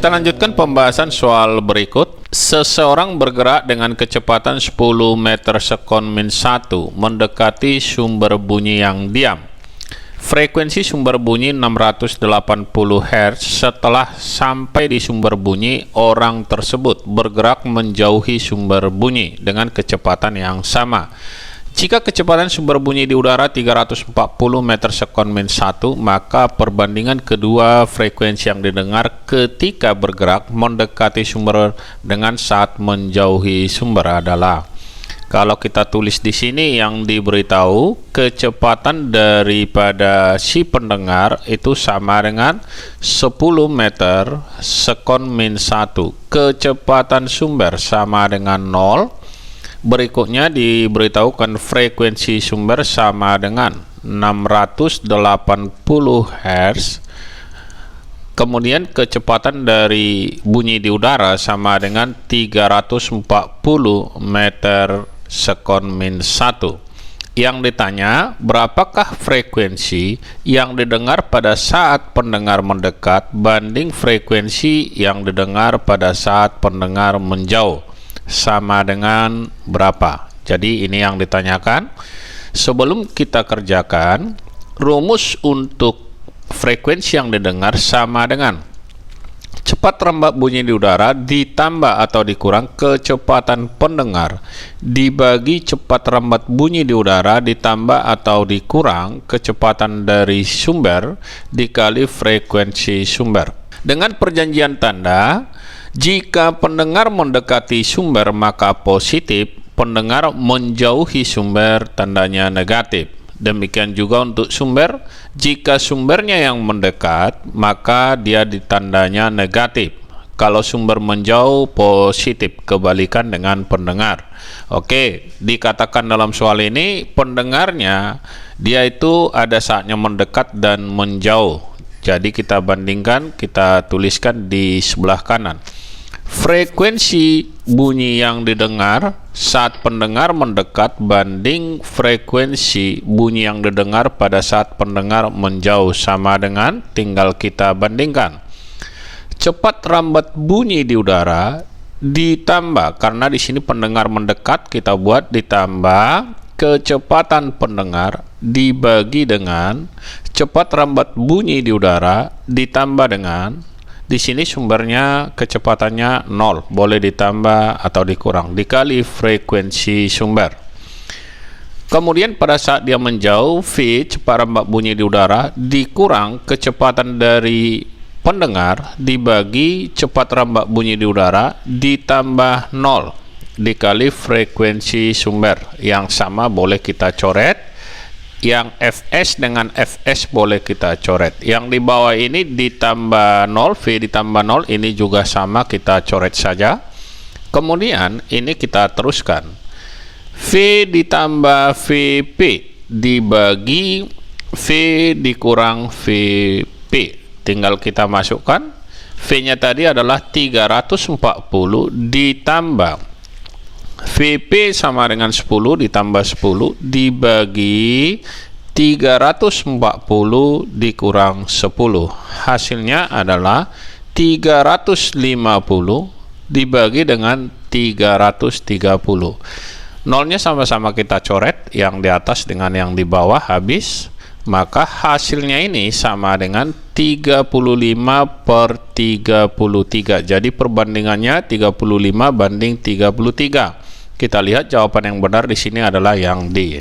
Kita lanjutkan pembahasan soal berikut. Seseorang bergerak dengan kecepatan 10 meter sekon min 1 mendekati sumber bunyi yang diam. Frekuensi sumber bunyi 680 Hz. Setelah sampai di sumber bunyi, orang tersebut bergerak menjauhi sumber bunyi dengan kecepatan yang sama. Jika kecepatan sumber bunyi di udara 340 meter sekon min 1, maka perbandingan kedua frekuensi yang didengar ketika bergerak mendekati sumber dengan saat menjauhi sumber adalah. Kalau kita tulis di sini yang diberitahu, kecepatan daripada si pendengar itu sama dengan 10 meter sekon min 1. Kecepatan sumber sama dengan 0. Berikutnya diberitahukan frekuensi sumber sama dengan 680 Hz. Kemudian kecepatan dari bunyi di udara sama dengan 340 meter sekon min 1. Yang ditanya, berapakah frekuensi yang didengar pada saat pendengar mendekat banding frekuensi yang didengar pada saat pendengar menjauh? Sama dengan berapa? Jadi ini yang ditanyakan. Sebelum kita kerjakan, rumus untuk frekuensi yang didengar sama dengan cepat rembat bunyi di udara ditambah atau dikurang kecepatan pendengar dibagi cepat rembat bunyi di udara ditambah atau dikurang kecepatan dari sumber dikali frekuensi sumber. Dengan perjanjian tanda, jika pendengar mendekati sumber maka positif, pendengar menjauhi sumber tandanya negatif. Demikian juga untuk sumber, jika sumbernya yang mendekat maka dia ditandanya negatif. Kalau sumber menjauh positif, kebalikan dengan pendengar. Oke, dikatakan dalam soal ini pendengarnya dia itu ada saatnya mendekat dan menjauh. Jadi kita bandingkan, kita tuliskan di sebelah kanan. Frekuensi bunyi yang didengar saat pendengar mendekat banding frekuensi bunyi yang didengar pada saat pendengar menjauh sama dengan, tinggal kita bandingkan. Cepat rambat bunyi di udara ditambah, karena di sini pendengar mendekat, kita buat ditambah kecepatan pendengar dibagi dengan cepat rambat bunyi di udara ditambah dengan, di sini sumbernya kecepatannya 0, boleh ditambah atau dikurang, dikali frekuensi sumber. Kemudian pada saat dia menjauh, V cepat rambat bunyi di udara dikurang kecepatan dari pendengar dibagi cepat rambat bunyi di udara ditambah 0 dikali frekuensi sumber. Yang sama boleh kita coret. Yang Fs dengan Fs boleh kita coret. Yang di bawah ini ditambah 0, V ditambah 0, ini juga sama, kita coret saja. Kemudian ini kita teruskan. V ditambah Vp dibagi V dikurang Vp. Tinggal kita masukkan. V-nya tadi adalah 340 ditambah Vp sama dengan 10 ditambah 10 dibagi 340 dikurang 10. Hasilnya adalah 350 dibagi dengan 330. Nolnya sama-sama kita coret, yang di atas dengan yang di bawah habis. Maka hasilnya ini sama dengan 35/33. Jadi perbandingannya 35 banding 33. Kita lihat jawaban yang benar di sini adalah yang D.